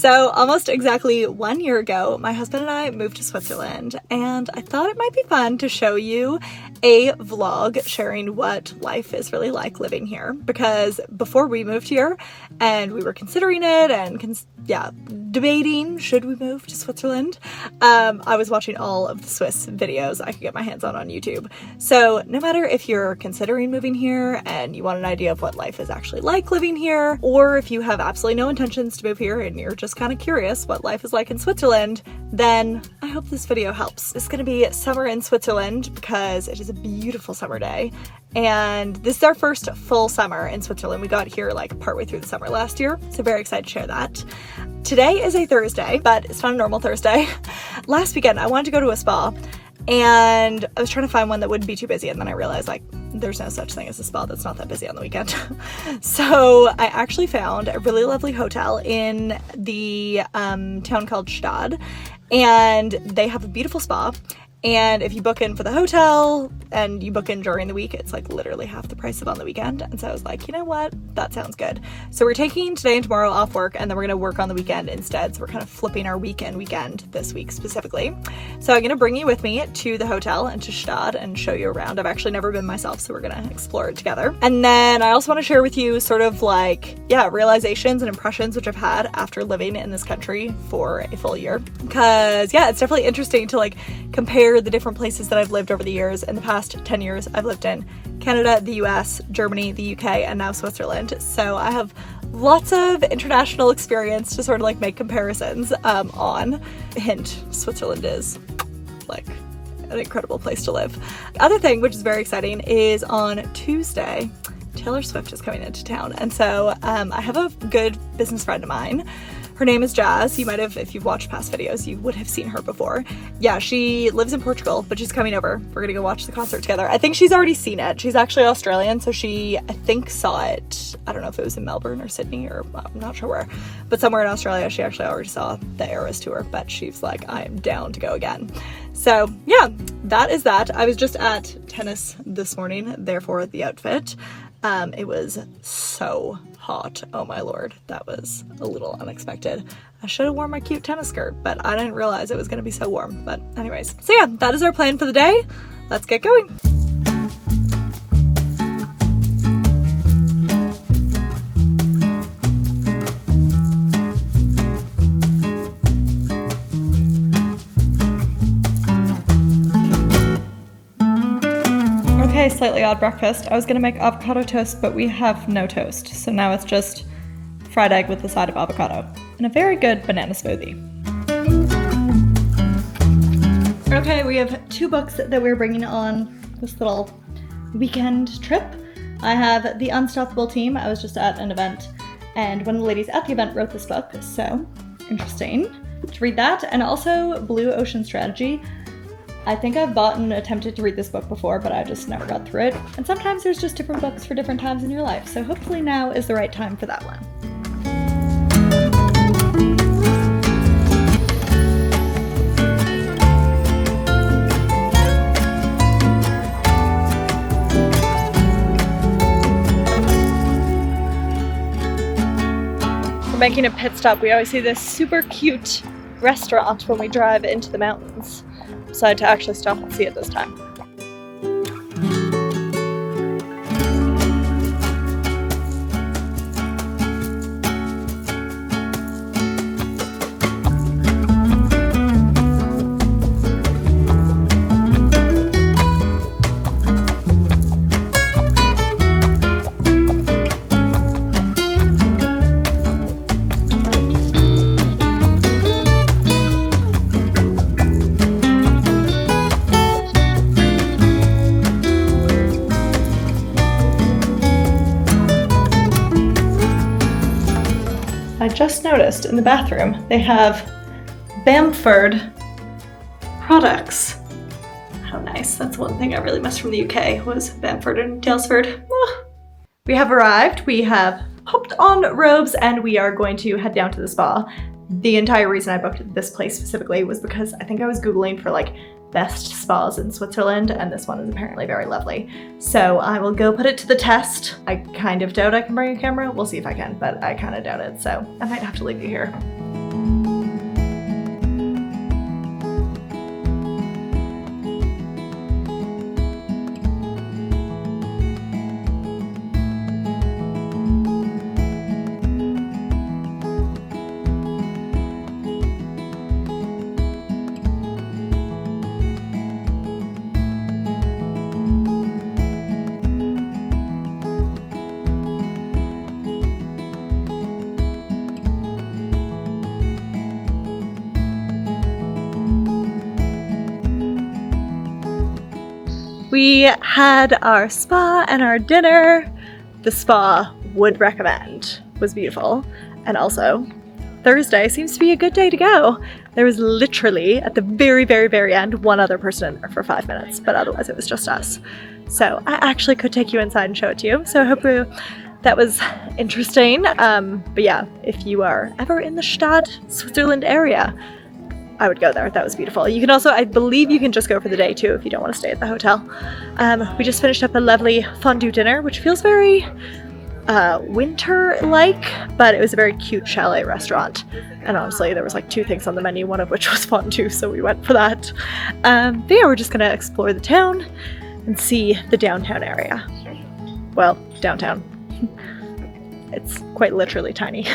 So almost exactly 1 year ago, my husband and I moved to Switzerland, and I thought it might be fun to show you a vlog sharing what life is really like living here, because before we moved here and we were considering it and debating should we move to Switzerland, I was watching all of the Swiss videos I could get my hands on YouTube. So no matter if you're considering moving here and you want an idea of what life is actually like living here, or if you have absolutely no intentions to move here and you're just kind of curious what life is like in Switzerland, then I hope this video helps. It's gonna be summer in Switzerland because it is a beautiful summer day, and this is our first full summer in Switzerland. We got here like partway through the summer last year, so very excited to share that. Today is a Thursday, but it's not a normal Thursday. Last weekend I wanted to go to a spa, and I was trying to find one that wouldn't be too busy, and then I realized like there's no such thing as a spa that's not that busy on the weekend. So I actually found a really lovely hotel in the town called Stade, and they have a beautiful spa. And if you book in for the hotel and you book in during the week, it's like literally half the price of on the weekend. And so I was like, you know what? That sounds good. So we're taking today and tomorrow off work, and then we're gonna work on the weekend instead. So we're kind of flipping our weekend this week specifically. So I'm gonna bring you with me to the hotel and to Stade and show you around. I've actually never been myself, so we're gonna explore it together. And then I also wanna share with you sort of like, realizations and impressions which I've had after living in this country for a full year. Because it's definitely interesting to like compare the different places that I've lived over the years. In the past 10 years, I've lived in Canada, the US, Germany, the UK, and now Switzerland. So I have lots of international experience to sort of like make comparisons on. Hint, Switzerland is like an incredible place to live. The other thing, which is very exciting, is on Tuesday, Taylor Swift is coming into town. And so I have a good business friend of mine. Her name is Jazz. You might have, if you've watched past videos, you would have seen her before. Yeah, she lives in Portugal, but she's coming over. We're gonna go watch the concert together. I think she's already seen it. She's actually Australian, so she, I think, saw it. I don't know if it was in Melbourne or Sydney, or I'm not sure where, but somewhere in Australia. She actually already saw the Eras tour, but she's like, I am down to go again. So yeah, that is that. I was just at tennis this morning, therefore the outfit. It was so hot. Oh my lord, that was a little unexpected. I should have worn my cute tennis skirt, but I didn't realize it was gonna be so warm. But anyways, so yeah, that is our plan for the day. Let's get going. Okay, slightly odd breakfast. I was gonna make avocado toast, but we have no toast. So now it's just fried egg with a side of avocado and a very good banana smoothie. Okay, we have 2 books that we're bringing on this little weekend trip. I have The Unstoppable Team. I was just at an event, and one of the ladies at the event wrote this book, so interesting to read that. And also Blue Ocean Strategy. I think I've bought and attempted to read this book before, but I just never got through it. And sometimes there's just different books for different times in your life, so hopefully now is the right time for that one. We're making a pit stop. We always see this super cute restaurant when we drive into the mountains. Decided to actually stop and see it this time. I just noticed in the bathroom they have Bamford products. How nice. That's one thing I really missed from the UK was Bamford and Daylesford. Oh. We have arrived, we have hopped on robes, and we are going to head down to the spa. The entire reason I booked this place specifically was because I think I was Googling for like best spas in Switzerland, and this one is apparently very lovely. So I will go put it to the test. I kind of doubt I can bring a camera. We'll see if I can, but I kind of doubt it, so I might have to leave you here. We had our spa and our dinner. The spa would recommend, was beautiful. And also, Thursday seems to be a good day to go. There was literally, at the very, very, very end, one other person in there for 5 minutes, but otherwise it was just us. So I actually could take you inside and show it to you. So I hope that was interesting. But yeah, if you are ever in the Stade, Switzerland area, I would go there. That was beautiful. You can also, I believe you can just go for the day too if you don't want to stay at the hotel. We just finished up a lovely fondue dinner, which feels very winter-like, but it was a very cute chalet restaurant. And honestly, there was like 2 things on the menu, one of which was fondue, so we went for that. But yeah, we're just gonna explore the town and see the downtown area. Well, downtown. It's quite literally tiny.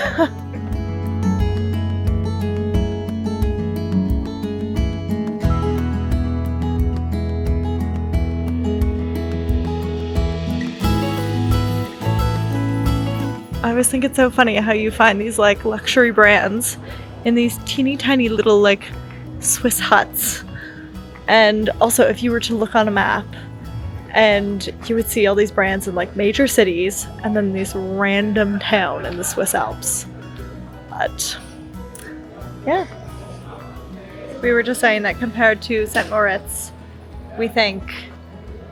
I always think it's so funny how you find these like luxury brands in these teeny tiny little like Swiss huts. And also if you were to look on a map and you would see all these brands in like major cities and then this random town in the Swiss Alps. But yeah. We were just saying that compared to St. Moritz, we think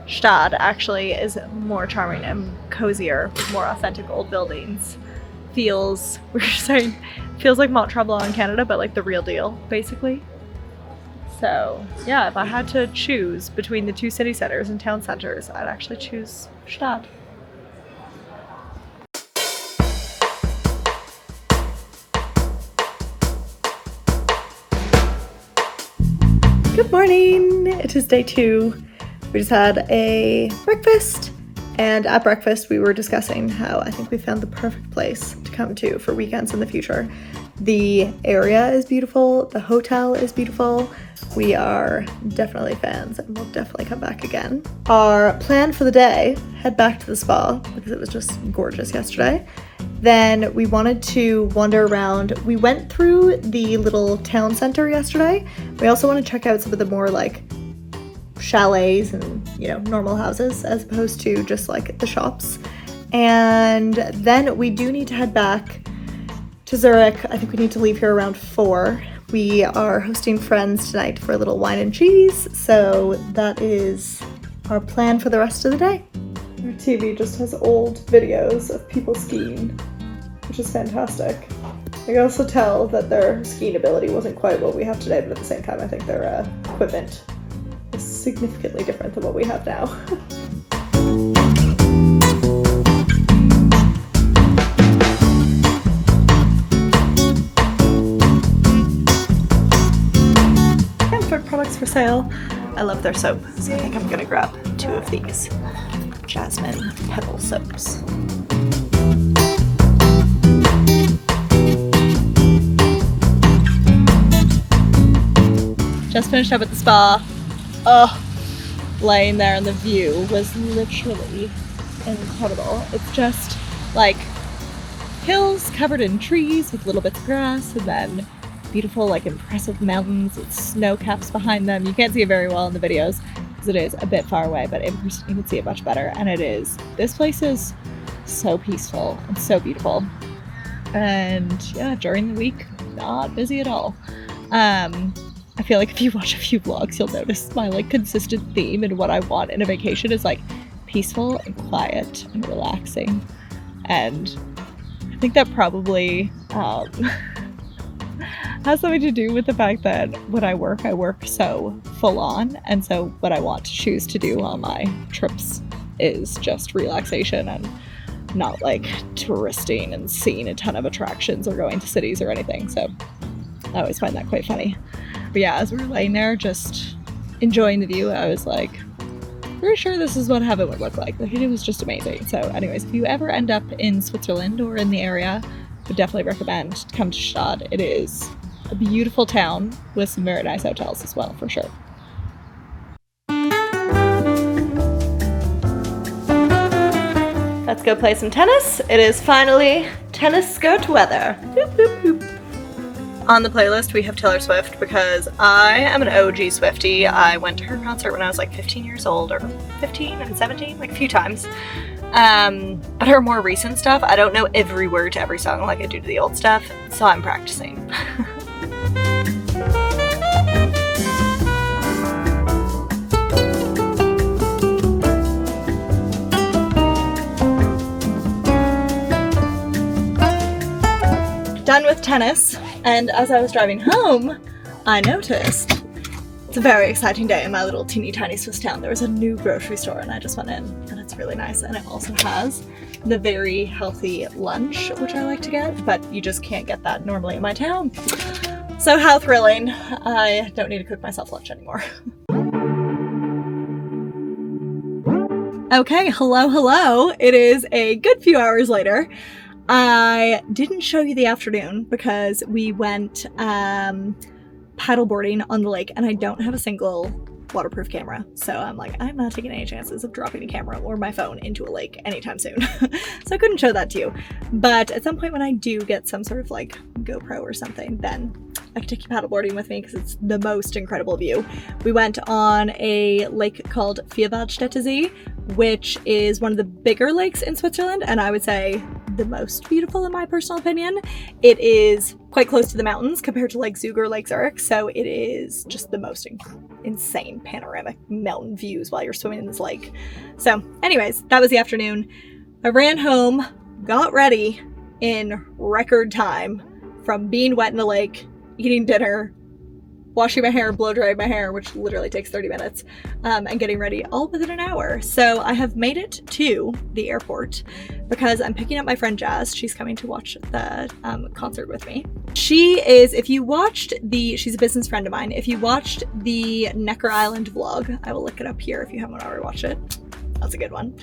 Stade actually is more charming and cozier, with more authentic old buildings. Feels like Mont Tremblant in Canada, but like the real deal, basically. So yeah, if I had to choose between the 2 city centers and town centers, I'd actually choose Stade. Good morning! It is day 2. We just had a breakfast, and at breakfast we were discussing how I think we found the perfect place to come to for weekends in the future. The area is beautiful, the hotel is beautiful. We are definitely fans and we'll definitely come back again. Our plan for the day, head back to the spa because it was just gorgeous yesterday. Then we wanted to wander around. We went through the little town center yesterday. We also want to check out some of the more like chalets and, you know, normal houses as opposed to just like the shops. And then we do need to head back to Zurich. I think we need to leave here around 4. We are hosting friends tonight for a little wine and cheese, so that is our plan for the rest of the day. Our TV just has old videos of people skiing, which is fantastic. I can also tell that their skiing ability wasn't quite what we have today, but at the same time I think their equipment is significantly different than what we have now. Comfort products for sale. I love their soap, so I think I'm gonna grab 2 of these jasmine pebble soaps. Just finished up at the spa. Oh, laying there and the view was literally incredible. It's just like hills covered in trees with little bits of grass, and then beautiful, like impressive mountains with snow caps behind them. You can't see it very well in the videos because it is a bit far away, but in person you can see it much better. And this place is so peaceful and so beautiful. And yeah, during the week, not busy at all. I feel like if you watch a few vlogs, you'll notice my like consistent theme and what I want in a vacation is like peaceful and quiet and relaxing. And I think that probably has something to do with the fact that when I work so full on. And so what I want to choose to do on my trips is just relaxation and not like touristing and seeing a ton of attractions or going to cities or anything. So I always find that quite funny. But yeah, as we were laying there just enjoying the view, I was like, pretty sure this is what heaven would look like. Like, it was just amazing. So anyways, if you ever end up in Switzerland or in the area, I would definitely recommend to come to Stade. It is a beautiful town with some very nice hotels as well, for sure. Let's go play some tennis. It is finally tennis skirt weather. Boop, boop, boop. On the playlist we have Taylor Swift because I am an OG Swiftie. I went to her concert when I was like 15 years old, or 15 and 17, like a few times. But her more recent stuff, I don't know every word to every song like I do to the old stuff, so I'm practicing. Done with tennis, and as I was driving home, I noticed it's a very exciting day in my little teeny tiny Swiss town. There was a new grocery store and I just went in, and it's really nice, and it also has the very healthy lunch, which I like to get, but you just can't get that normally in my town. So how thrilling. I don't need to cook myself lunch anymore. Okay, hello. It is a good few hours later. I didn't show you the afternoon because we went paddleboarding on the lake, and I don't have a single waterproof camera, so I'm like, I'm not taking any chances of dropping a camera or my phone into a lake anytime soon. So I couldn't show that to you, but at some point when I do get some sort of like GoPro or something, then I can take you paddleboarding with me because it's the most incredible view. We went on a lake called Vierwaldstättersee, which is one of the bigger lakes in Switzerland, and I would say the most beautiful in my personal opinion. It is quite close to the mountains compared to like Zug or Lake Zurich, so it is just the most insane panoramic mountain views while you're swimming in this lake. So anyways, that was the afternoon. I ran home, got ready in record time from being wet in the lake, eating dinner, washing my hair, blow drying my hair, which literally takes 30 minutes, and getting ready all within an hour. So I have made it to the airport because I'm picking up my friend Jazz. She's coming to watch the concert with me. She is, she's a business friend of mine. If you watched the Necker Island vlog, I will look it up here if you haven't already watched it. That's a good one.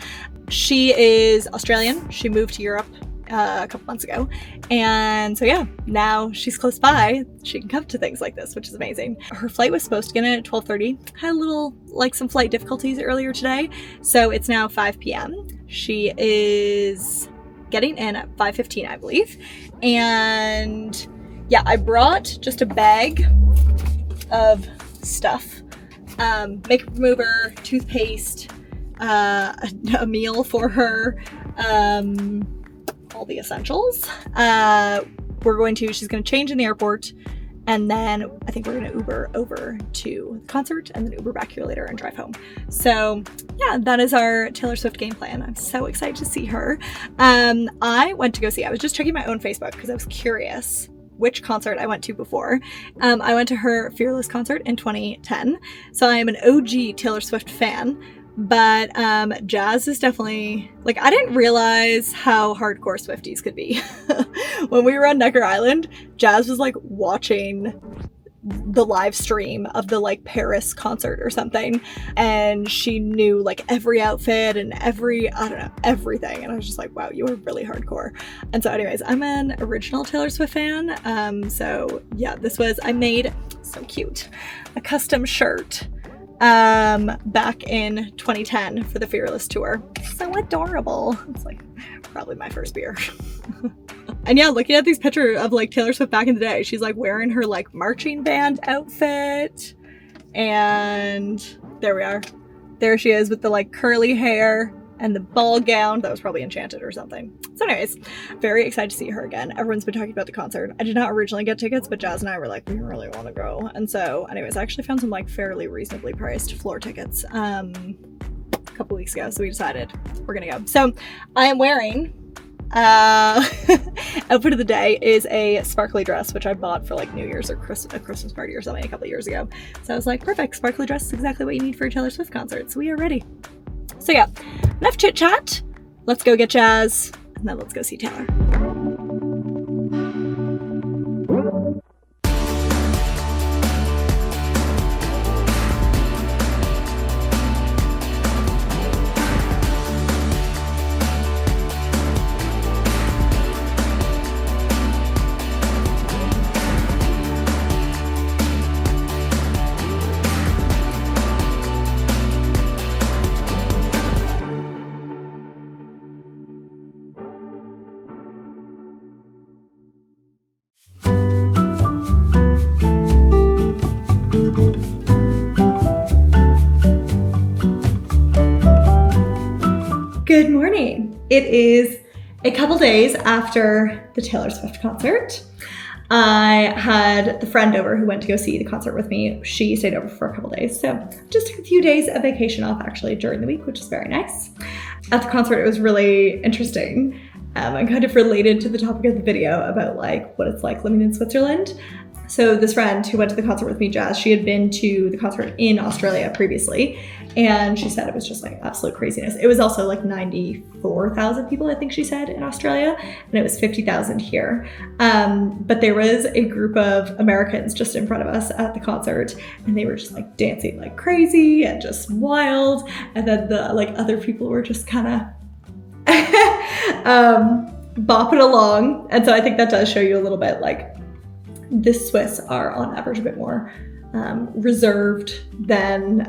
She is Australian. She moved to Europe a couple months ago, and so yeah, now she's close by, she can come to things like this, which is amazing. Her flight was supposed to get in at 12:30, had a little, like, some flight difficulties earlier today, so it's now 5 p.m. She is getting in at 5:15, I believe, and yeah, I brought just a bag of stuff, makeup remover, toothpaste, a meal for her, all the essentials. She's gonna change in the airport, and then I think we're gonna Uber over to the concert and then Uber back here later and drive home. So yeah, that is our Taylor Swift game plan. I'm so excited to see her. I was just checking my own Facebook because I was curious which concert I went to before. I went to her Fearless concert in 2010, so I am an OG Taylor Swift fan. But Jazz is definitely, like, I didn't realize how hardcore Swifties could be. When we were on Necker Island, Jazz was like watching the live stream of the like Paris concert or something, and she knew like every outfit and everything, and I was just like, wow, you are really hardcore. And so anyways, I'm an original Taylor Swift fan, so yeah, I made, so cute, a custom shirt back in 2010 for the Fearless tour. So adorable. It's like probably my first beer. And yeah, looking at these pictures of like Taylor Swift back in the day, she's like wearing her like marching band outfit, and there we are. There she is with the like curly hair and the ball gown. That was probably Enchanted or something. So anyways, very excited to see her again. Everyone's been talking about the concert. I did not originally get tickets, but Jazz and I were like, we really want to go. And so anyways, I actually found some like fairly reasonably priced floor tickets a couple weeks ago. So we decided we're gonna go. So I am wearing, outfit of the day is a sparkly dress, which I bought for like New Year's or a Christmas party or something a couple of years ago. So I was like, perfect, sparkly dress is exactly what you need for a Taylor Swift concert. So we are ready. So yeah, enough chit chat. Let's go get Jazz, and then let's go see Taylor. It is a couple days after the Taylor Swift concert. I had the friend over who went to go see the concert with me. She stayed over for a couple days. So just took a few days of vacation off actually during the week, which is very nice. At the concert, it was really interesting. I kind of related to the topic of the video about like what it's like living in Switzerland. So this friend who went to the concert with me, Jazz, she had been to the concert in Australia previously, and she said it was just like absolute craziness. It was also like 94,000 people, I think she said, in Australia, and it was 50,000 here. But there was a group of Americans just in front of us at the concert, and they were just like dancing like crazy and just wild. And then the like other people were just kind of bopping along. And so I think that does show you a little bit like the Swiss are on average a bit more reserved than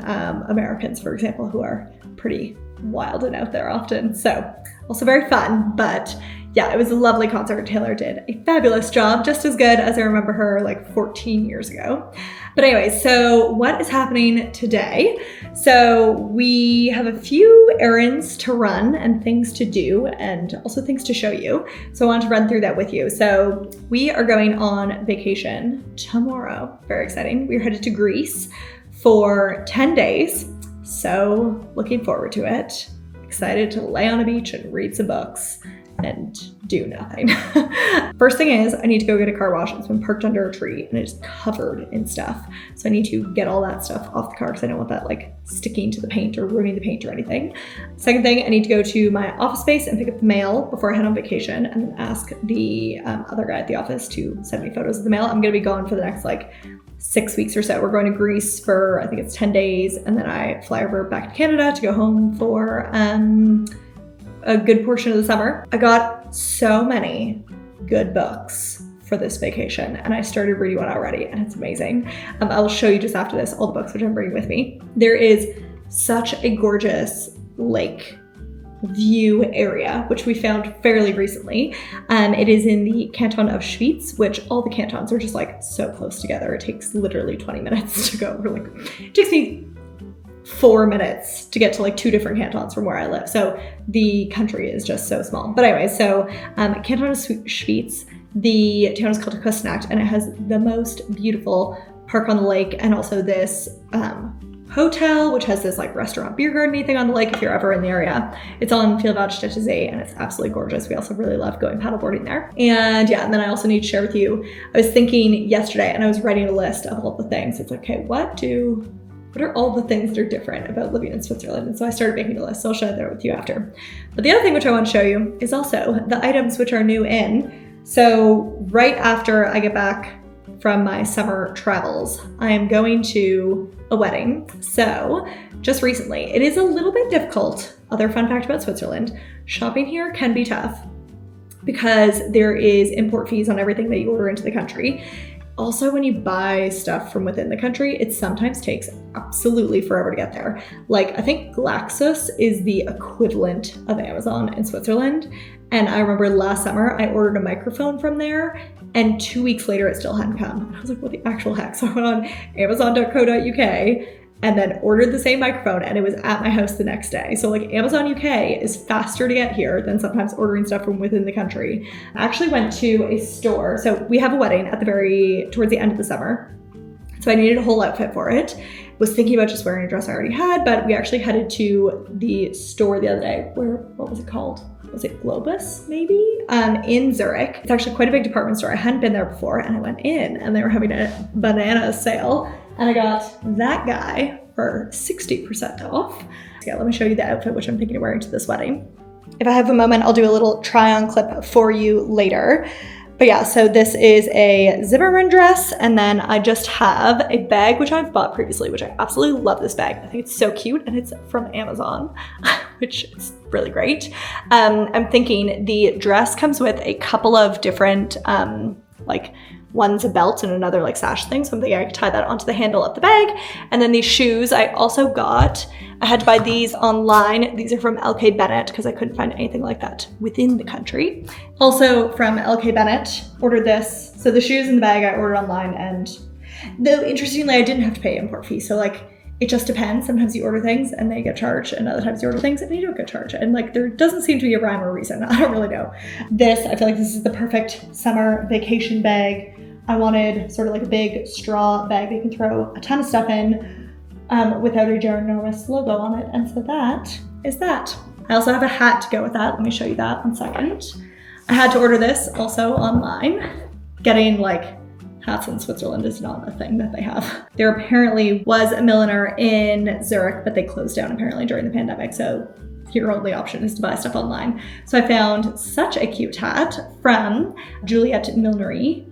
Americans, for example, who are pretty wild and out there often. So also very fun, but yeah, it was a lovely concert. Taylor did a fabulous job, just as good as I remember her like 14 years ago. But anyway, so what is happening today? So we have a few errands to run and things to do and also things to show you. So I wanted to run through that with you. So we are going on vacation tomorrow. Very exciting. We're headed to Greece for 10 days. So looking forward to it. Excited to lay on a beach and read some books and do nothing. First thing is I need to go get a car wash. It's been parked under a tree and it's covered in stuff. So I need to get all that stuff off the car because I don't want that like sticking to the paint or ruining the paint or anything. Second thing, I need to go to my office space and pick up the mail before I head on vacation and then ask the other guy at the office to send me photos of the mail. I'm gonna be gone for the next like 6 weeks or so. We're going to Greece for, I think it's 10 days. And then I fly over back to Canada to go home for a good portion of the summer. I got so many good books for this vacation and I started reading one already and it's amazing. I'll show you just after this all the books which I'm bringing with me. There is such a gorgeous lake view area, which we found fairly recently. It is in the canton of Schwyz, which all the cantons are just like so close together. It takes literally 20 minutes to go. It takes me 4 minutes to get to like 2 different cantons from where I live. So the country is just so small. But anyway, so canton of Schwyz, the town is called Küsnacht, and it has the most beautiful park on the lake and also this hotel, which has this like restaurant, beer garden thing on the lake if you're ever in the area. It's on Vielwaldstätte See and it's absolutely gorgeous. We also really love going paddleboarding there. And yeah, and then I also need to share with you, I was thinking yesterday and I was writing a list of all the things. It's like, okay, what are all the things that are different about living in Switzerland? And so I started making a list, so I'll share that with you after. But the other thing which I want to show you is also the items which are new in. So right after I get back from my summer travels, I am going to a wedding. So just recently, it is a little bit difficult. Other fun fact about Switzerland, shopping here can be tough because there is import fees on everything that you order into the country. Also, when you buy stuff from within the country, it sometimes takes absolutely forever to get there. Like, I think Glaxus is the equivalent of Amazon in Switzerland. And I remember last summer, I ordered a microphone from there, and 2 weeks later, it still hadn't come. And I was like, what the actual heck? So I went on amazon.co.uk and then ordered the same microphone, and it was at my house the next day. So like Amazon UK is faster to get here than sometimes ordering stuff from within the country. I actually went to a store. So we have a wedding at towards the end of the summer. So I needed a whole outfit for it. Was thinking about just wearing a dress I already had, but we actually headed to the store the other day what was it called? Was it Globus, maybe? In Zurich. It's actually quite a big department store. I hadn't been there before, and I went in and they were having a banana sale. And I got that guy for 60% off. Yeah, let me show you the outfit which I'm thinking of wearing to this wedding. If I have a moment, I'll do a little try-on clip for you later. But yeah, so this is a Zimmermann dress, and then I just have a bag which I've bought previously, which I absolutely love this bag. I think it's so cute, and it's from Amazon, which is really great. I'm thinking the dress comes with a couple of different like one's a belt and another like sash thing. So I'm thinking I could tie that onto the handle of the bag. And then these shoes I also got. I had to buy these online. These are from LK Bennett because I couldn't find anything like that within the country. Also from LK Bennett, ordered this. So the shoes and the bag I ordered online, and though interestingly I didn't have to pay import fees. So like it just depends. Sometimes you order things and they get charged, and other times you order things and they don't get charged. And like, there doesn't seem to be a rhyme or reason. I don't really know. I feel like this is the perfect summer vacation bag. I wanted sort of like a big straw bag that you can throw a ton of stuff in without a ginormous logo on it. And so that is that. I also have a hat to go with that. Let me show you that 1 second. I had to order this also online. Getting like hats in Switzerland is not a thing that they have. There apparently was a milliner in Zurich, but they closed down apparently during the pandemic. So your only option is to buy stuff online. So I found such a cute hat from Juliet Millinery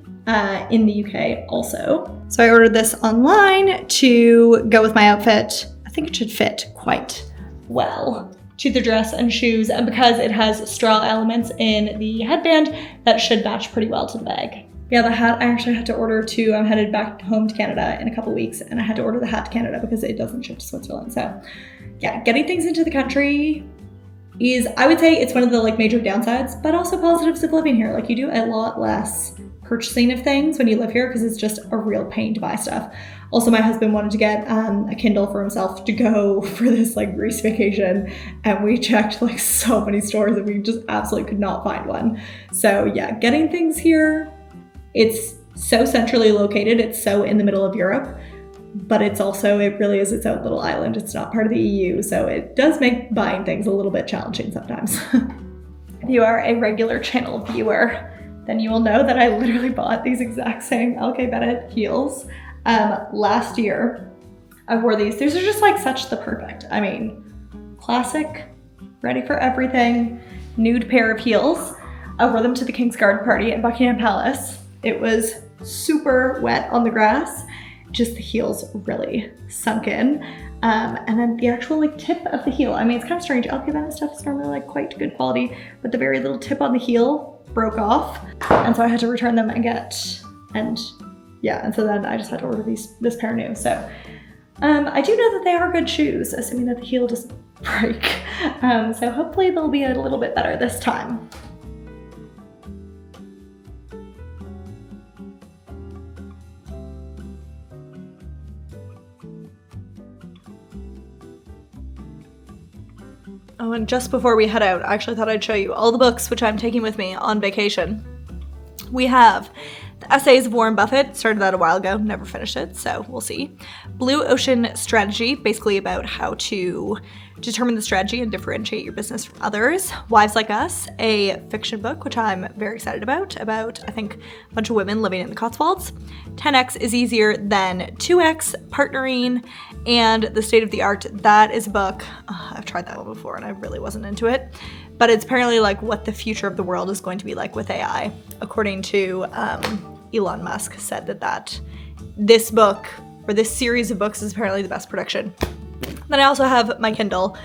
in the UK also. So I ordered this online to go with my outfit. I think it should fit quite well to the dress and shoes. And because it has straw elements in the headband, that should match pretty well to the bag. Yeah, the hat I actually had to order too. I'm headed back home to Canada in a couple weeks, and I had to order the hat to Canada because it doesn't ship to Switzerland. So yeah, getting things into the country is, I would say it's one of the like major downsides, but also positives of living here. Like, you do a lot less purchasing of things when you live here because it's just a real pain to buy stuff. Also, my husband wanted to get a Kindle for himself to go for this like Greece vacation, and we checked like so many stores and we just absolutely could not find one. So yeah, getting things here, it's so centrally located. It's so in the middle of Europe, but it really is its own little island. It's not part of the EU, so it does make buying things a little bit challenging sometimes. If you are a regular channel viewer, then you will know that I literally bought these exact same LK Bennett heels last year. I wore these. These are just like such the perfect, I mean, classic, ready for everything, nude pair of heels. I wore them to the King's Garden party at Buckingham Palace. It was super wet on the grass, just the heels really sunk in. And then the actual like tip of the heel, I mean, it's kind of strange. LK Bennett stuff is normally like quite good quality, but the very little tip on the heel broke off. And so I had to return them and so then I just had to order this pair new. So I do know that they are good shoes, assuming that the heel doesn't break. So hopefully they'll be a little bit better this time. Oh, and just before we head out, I actually thought I'd show you all the books which I'm taking with me on vacation. We have The Essays of Warren Buffett, started that a while ago, never finished it, so we'll see. Blue Ocean Strategy, basically about how to determine the strategy and differentiate your business from others. Wives Like Us, a fiction book, which I'm very excited about, I think, a bunch of women living in the Cotswolds. 10x is easier than 2x, partnering, and The State of the Art. That is a book, I've tried that one before and I really wasn't into it, but it's apparently like what the future of the world is going to be like with AI. According to Elon Musk said that this book, or this series of books, is apparently the best prediction. Then I also have my Kindle,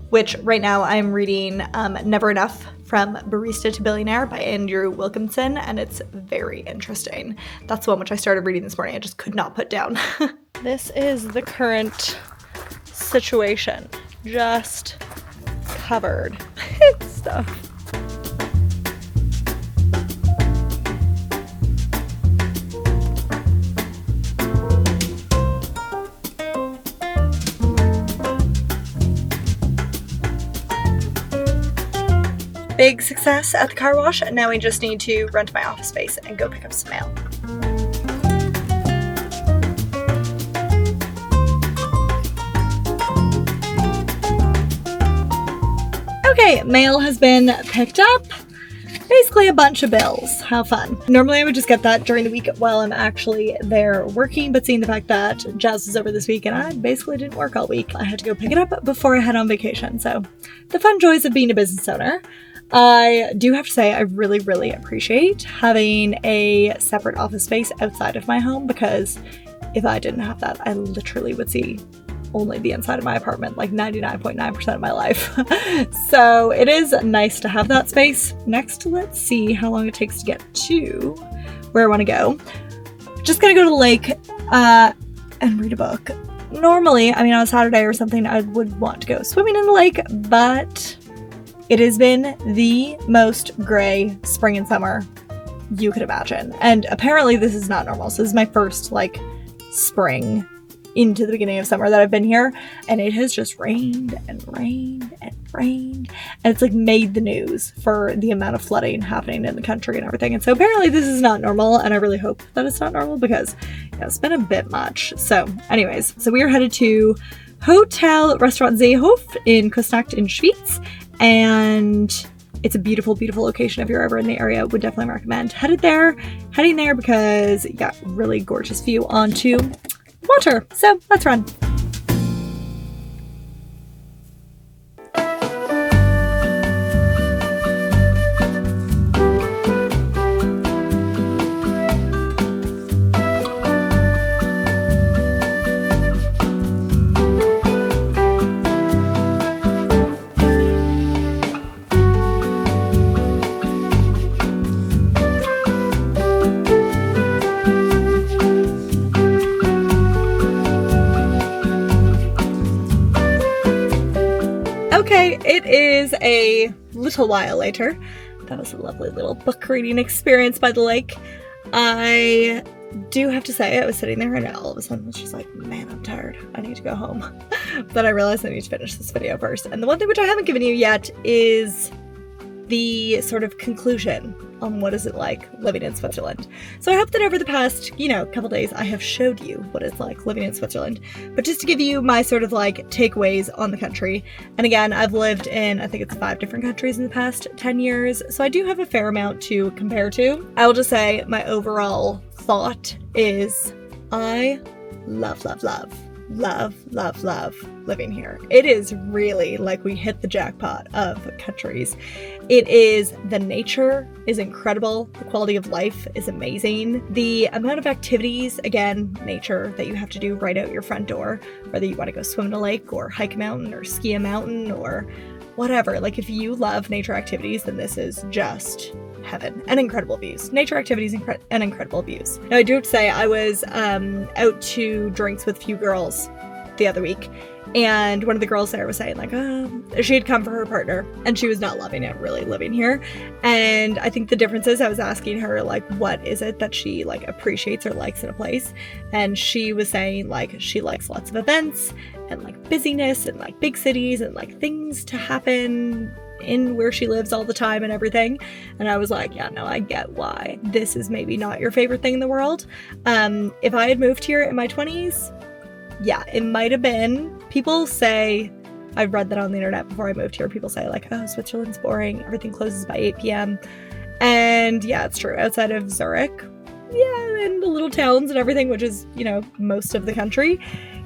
which right now I'm reading Never Enough, From Barista to Billionaire by Andrew Wilkinson, and it's very interesting. That's the one which I started reading this morning. I just could not put down. This is the current situation, just covered in stuff. Big success at the car wash, and now we just need to run to my office space and go pick up some mail. Okay, mail has been picked up. Basically a bunch of bills. How fun. Normally I would just get that during the week while I'm actually there working, but seeing the fact that Jazz was over this week and I basically didn't work all week, I had to go pick it up before I head on vacation. So the fun joys of being a business owner. I do have to say I really, really appreciate having a separate office space outside of my home, because if I didn't have that, I literally would see only the inside of my apartment like 99.9% of my life. So it is nice to have that space. Next, let's see how long it takes to get to where I want to go. Just gonna go to the lake and read a book. Normally, I mean, on a Saturday or something, I would want to go swimming in the lake, but it has been the most gray spring and summer you could imagine. And apparently this is not normal. So this is my first like spring into the beginning of summer that I've been here, and it has just rained and rained and rained, and it's like made the news for the amount of flooding happening in the country and everything. And so apparently this is not normal, and I really hope that it's not normal because it's been a bit much. So anyways, so we are headed to Hotel Restaurant Seehof in Küsnacht in Schweiz, and it's a beautiful, beautiful location. If you're ever in the area, would definitely recommend heading there because you got really gorgeous view onto water. So let's run. Okay, it is a little while later. That was a lovely little book reading experience by the lake. I do have to say, I was sitting there and all of a sudden was just like, man, I'm tired. I need to go home. But I realized I need to finish this video first. And the one thing which I haven't given you yet is the sort of conclusion on what is it like living in Switzerland. So I hope that over the past, couple days I have showed you what it's like living in Switzerland. But just to give you my sort of like takeaways on the country. And again, I've lived in, I think it's 5 different countries in the past 10 years. So I do have a fair amount to compare to. I will just say my overall thought is I love living here. It is really like we hit the jackpot of countries. It is, the nature is incredible. The quality of life is amazing. The amount of activities, again, nature, that you have to do right out your front door, whether you want to go swim in a lake or hike a mountain or ski a mountain or whatever. Like if you love nature activities, then this is just heaven. And incredible views. Nature activities and incredible views. Now I do have to say, I was out to drinks with a few girls the other week, and one of the girls there was saying like, she had come for her partner and she was not loving it really living here. And I think the difference is, I was asking her like, what is it that she like appreciates or likes in a place, and she was saying like she likes lots of events and like busyness and like big cities and like things to happen in where she lives all the time and everything. And I was like, yeah, no, I get why this is maybe not your favorite thing in the world. If I had moved here in my 20s, yeah, it might have been. People say, I've read that on the internet before I moved here, people say like, oh, Switzerland's boring, everything closes by 8 p.m. And yeah, it's true. Outside of Zurich, yeah, and the little towns and everything, which is, most of the country,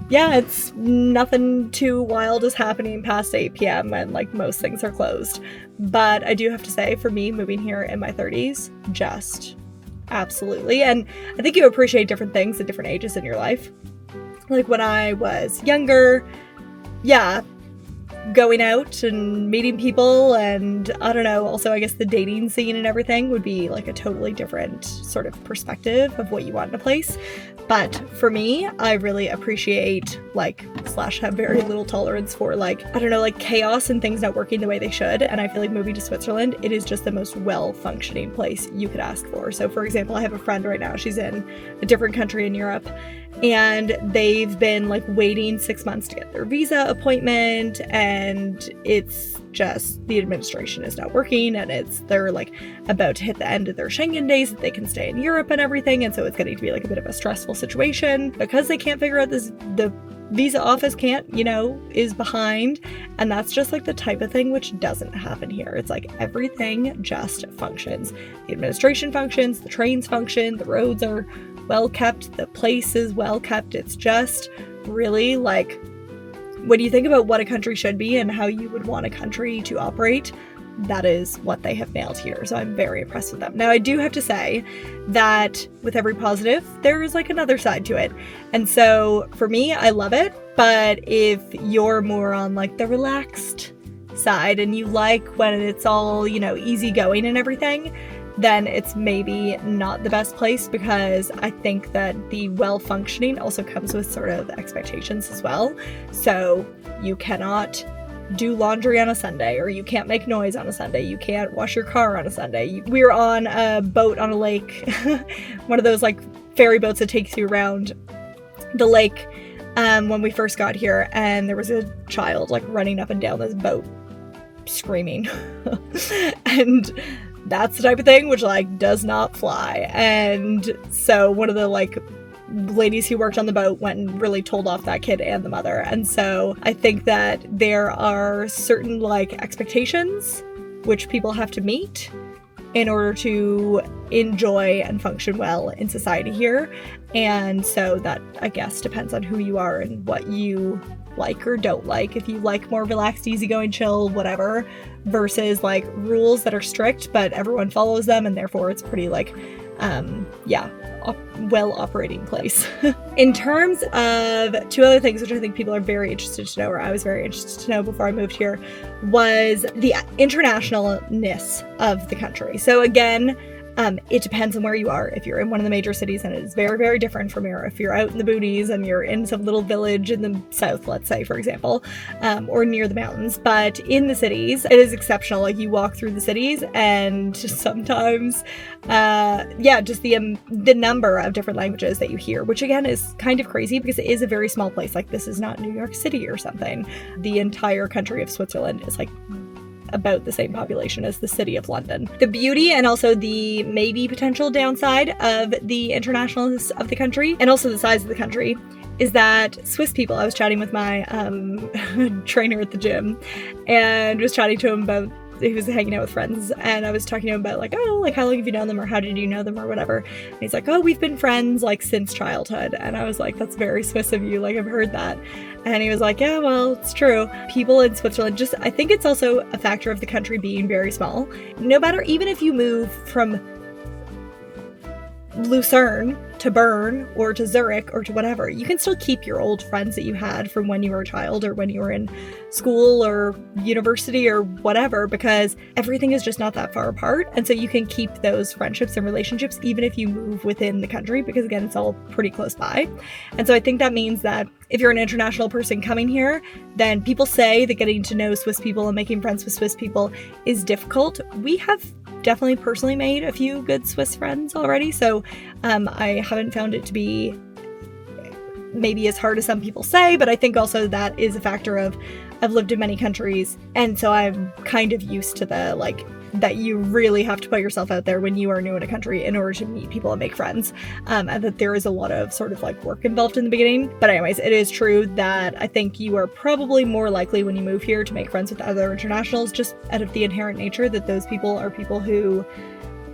yeah, it's nothing too wild is happening past 8 p.m. and like most things are closed. But I do have to say, for me, moving here in my 30s, just absolutely. And I think you appreciate different things at different ages in your life. Like when I was younger, yeah, going out and meeting people and I don't know, also I guess the dating scene and everything would be like a totally different sort of perspective of what you want in a place. But for me, I really appreciate / have very little tolerance for I don't know, like chaos and things not working the way they should. And I feel like moving to Switzerland, it is just the most well-functioning place you could ask for. So for example, I have a friend right now, she's in a different country in Europe, and they've been waiting 6 months to get their visa appointment, and it's just the administration is not working, and they're about to hit the end of their Schengen days that they can stay in Europe and everything, and so it's getting to be a bit of a stressful situation because they can't figure out this, the visa office is behind, and that's just the type of thing which doesn't happen here. It's everything just functions. The administration functions, the trains function, the roads are well kept, the place is well kept. It's just really when you think about what a country should be and how you would want a country to operate, that is what they have nailed here. So I'm very impressed with them. Now, I do have to say that with every positive, there is another side to it. And so for me, I love it. But if you're more on the relaxed side and you like when it's all, easygoing and everything, then it's maybe not the best place, because I think that the well-functioning also comes with sort of expectations as well. So you cannot do laundry on a Sunday, or you can't make noise on a Sunday, you can't wash your car on a Sunday. We were on a boat on a lake, one of those ferry boats that takes you around the lake when we first got here, and there was a child like running up and down this boat screaming. And that's the type of thing which like does not fly. And so one of the like ladies who worked on the boat went and really told off that kid and the mother. And so I think that there are certain like expectations which people have to meet in order to enjoy and function well in society here. And so that, I guess, depends on who you are and what you like or don't like. If you like more relaxed, easygoing, chill, whatever, versus like rules that are strict, but everyone follows them, and therefore it's pretty like, well operating place. In terms of two other things which I think people are very interested to know, or I was very interested to know before I moved here, was the internationalness of the country. So again, it depends on where you are. If you're in one of the major cities, and it is very, very different from here. If you're out in the boonies and you're in some little village in the south, let's say, for example, or near the mountains. But in the cities, it is exceptional. Like, you walk through the cities, and sometimes, just the number of different languages that you hear, which again is kind of crazy because it is a very small place. Like, this is not New York City or something. The entire country of Switzerland is like about the same population as the city of London. The beauty and also the maybe potential downside of the internationalness of the country, and also the size of the country, is that Swiss people, I was chatting with my trainer at the gym, and was chatting to him about, he was hanging out with friends, and I was talking to him about like, oh, like, how long have you known them, or how did you know them, or whatever. And he's like, oh, we've been friends like since childhood. And I was like, that's very Swiss of you, like, I've heard that. And he was like, yeah, well, it's true. People in Switzerland, just, I think it's also a factor of the country being very small. No matter, even if you move from Lucerne to Bern or to Zurich or to whatever, you can still keep your old friends that you had from when you were a child or when you were in school or university or whatever, because everything is just not that far apart. And so you can keep those friendships and relationships even if you move within the country, because again, it's all pretty close by. And so I think that means that if you're an international person coming here, then people say that getting to know Swiss people and making friends with Swiss people is difficult. We have definitely personally made a few good Swiss friends already, so I haven't found it to be maybe as hard as some people say, but I think also that is a factor of I've lived in many countries, and so I'm kind of used to the like that you really have to put yourself out there when you are new in a country in order to meet people and make friends, and that there is a lot of sort of like work involved in the beginning. But anyways, it is true that I think you are probably more likely when you move here to make friends with other internationals, just out of the inherent nature that those people are people who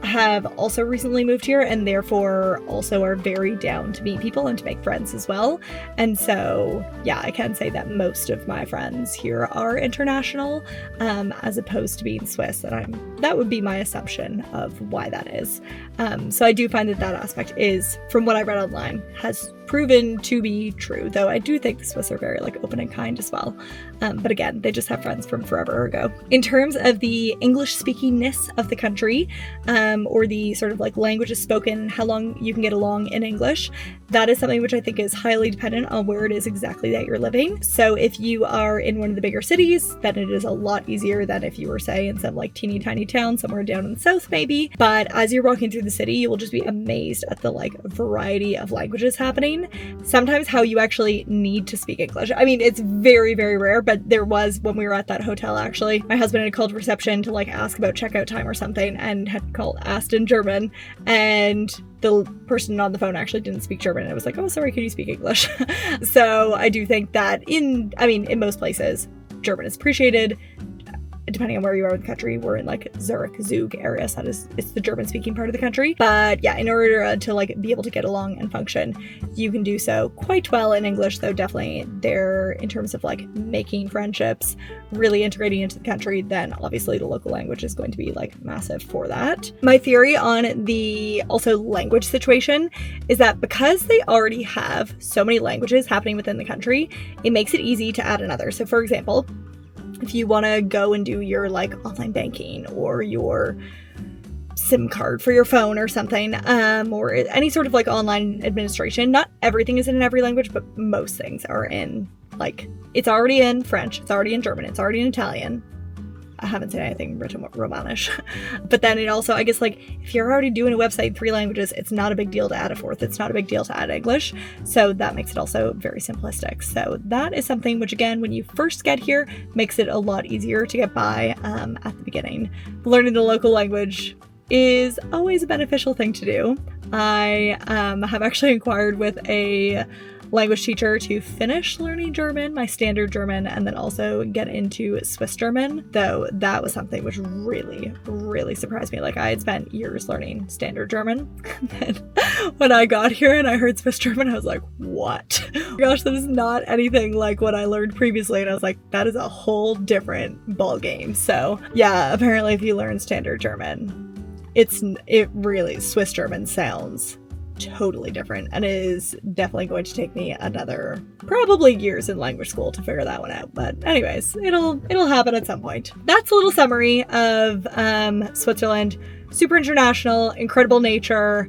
have also recently moved here and therefore also are very down to meet people and to make friends as well. And so, yeah, I can say that most of my friends here are international, as opposed to being Swiss, and that would be my assumption of why that is. So I do find that aspect is, from what I read online, has proven to be true, though I do think the Swiss are very like open and kind as well. But again, they just have friends from forever ago. In terms of the English speakingness of the country, or the sort of like languages spoken, how long you can get along in English, that is something which I think is highly dependent on where it is exactly that you're living. So if you are in one of the bigger cities, then it is a lot easier than if you were, say, in some like teeny tiny town somewhere down in the south maybe. But as you're walking through the city, you will just be amazed at the like variety of languages happening. Sometimes how you actually need to speak English. I mean, it's very, very rare, but there was, when we were at that hotel actually, my husband had called reception to like ask about checkout time or something, and had asked in German, and the person on the phone actually didn't speak German, and it was like, oh, sorry, can you speak English? So I do think that in most places, German is appreciated. Depending on where you are in the country, we're in like Zurich, Zug area, so it's the German speaking part of the country. But yeah, in order to like be able to get along and function, you can do so quite well in English, though definitely there, in terms of like making friendships, really integrating into the country, then obviously the local language is going to be like massive for that. My theory on the also language situation is that because they already have so many languages happening within the country, it makes it easy to add another. So for example, if you want to go and do your like online banking or your SIM card for your phone or something, or any sort of like online administration, not everything is in every language, but most things are in, like, it's already in French, it's already in German, it's already in Italian, I haven't seen anything written Romanish. But then it also, I guess, like, if you're already doing a website in 3 languages, it's not a big deal to add a 4th. It's not a big deal to add English. So that makes it also very simplistic. So that is something which, again, when you first get here, makes it a lot easier to get by at the beginning. Learning the local language is always a beneficial thing to do. I have actually inquired with a language teacher to finish learning German, my standard German, and then also get into Swiss German, though that was something which really, really surprised me. Like, I had spent years learning standard German, and then when I got here and I heard Swiss German, I was like, what? Gosh, that is not anything like what I learned previously, and I was like, that is a whole different ball game. So yeah, apparently if you learn standard German, it really, Swiss German sounds totally different, and it is definitely going to take me another probably years in language school to figure that one out. But anyways, it'll happen at some point. That's a little summary of Switzerland. Super international, incredible nature.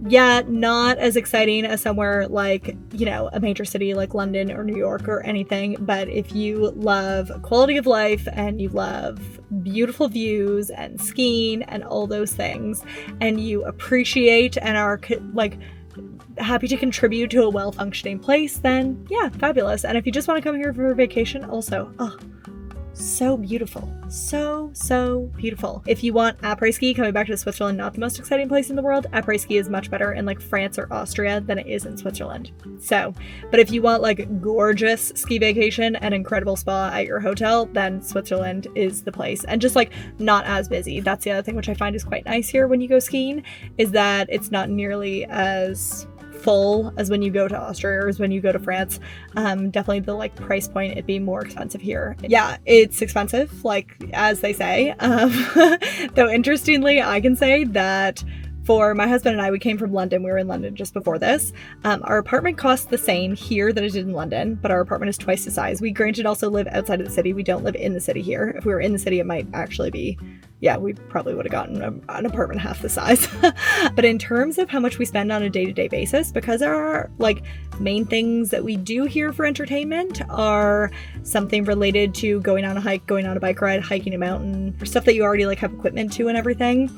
Yeah, not as exciting as somewhere like, you know, a major city like London or New York or anything. But if you love quality of life and you love beautiful views and skiing and all those things, and you appreciate and are like happy to contribute to a well-functioning place, then yeah, fabulous. And if you just want to come here for a vacation, also, oh, so beautiful. So beautiful. If you want après-ski, coming back to Switzerland, not the most exciting place in the world, après-ski is much better in like France or Austria than it is in Switzerland. So, but if you want like gorgeous ski vacation and incredible spa at your hotel, then Switzerland is the place. And just like not as busy. That's the other thing which I find is quite nice here when you go skiing, is that it's not nearly as full as when you go to Austria or as when you go to France. Definitely the like price point, it'd be more expensive here. Yeah, it's expensive, like as they say. Though interestingly, I can say that for my husband and I, we came from London. We were in London just before this. Our apartment costs the same here that it did in London, but our apartment is twice the size. We granted also live outside of the city. We don't live in the city here. If we were in the city, it might actually be, yeah, we probably would have gotten an apartment half the size. But in terms of how much we spend on a day-to-day basis, because our like main things that we do here for entertainment are something related to going on a hike, going on a bike ride, hiking a mountain, or stuff that you already like have equipment to and everything,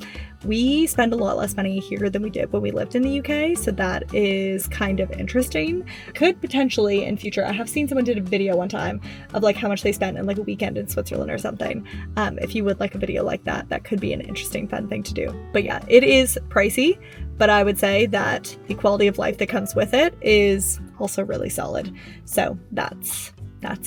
we spend a lot less money here than we did when we lived in the UK. So that is kind of interesting. Could potentially in future, I have seen someone did a video one time of like how much they spent in like a weekend in Switzerland or something. If you would like a video like that, that could be an interesting, fun thing to do. But yeah, it is pricey, but I would say that the quality of life that comes with it is also really solid. So that's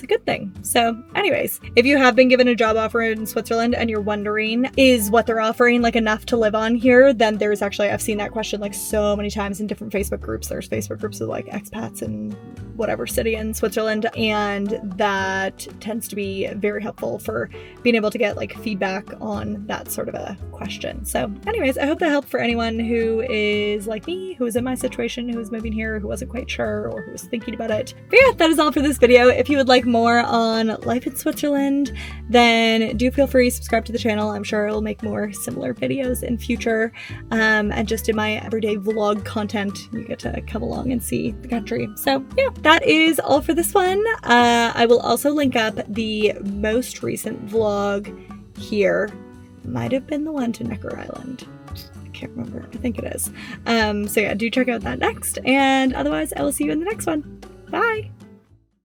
a good thing. So anyways, if you have been given a job offer in Switzerland and you're wondering, is what they're offering like enough to live on here, then there's actually, I've seen that question like so many times in different Facebook groups. There's Facebook groups of like expats in whatever city in Switzerland, and that tends to be very helpful for being able to get like feedback on that sort of a question. So anyways, I hope that helped for anyone who is like me, who is in my situation, who is moving here, who wasn't quite sure, or who was thinking about it. But yeah, that is all for this video. If you would like more on life in Switzerland, then do feel free to subscribe to the channel. I'm sure I'll make more similar videos in future. And just in my everyday vlog content, you get to come along and see the country. So yeah, that is all for this one. I will also link up the most recent vlog here. Might have been the one to Necker Island. I can't remember. I think it is. So yeah, do check out that next. And otherwise, I will see you in the next one. Bye!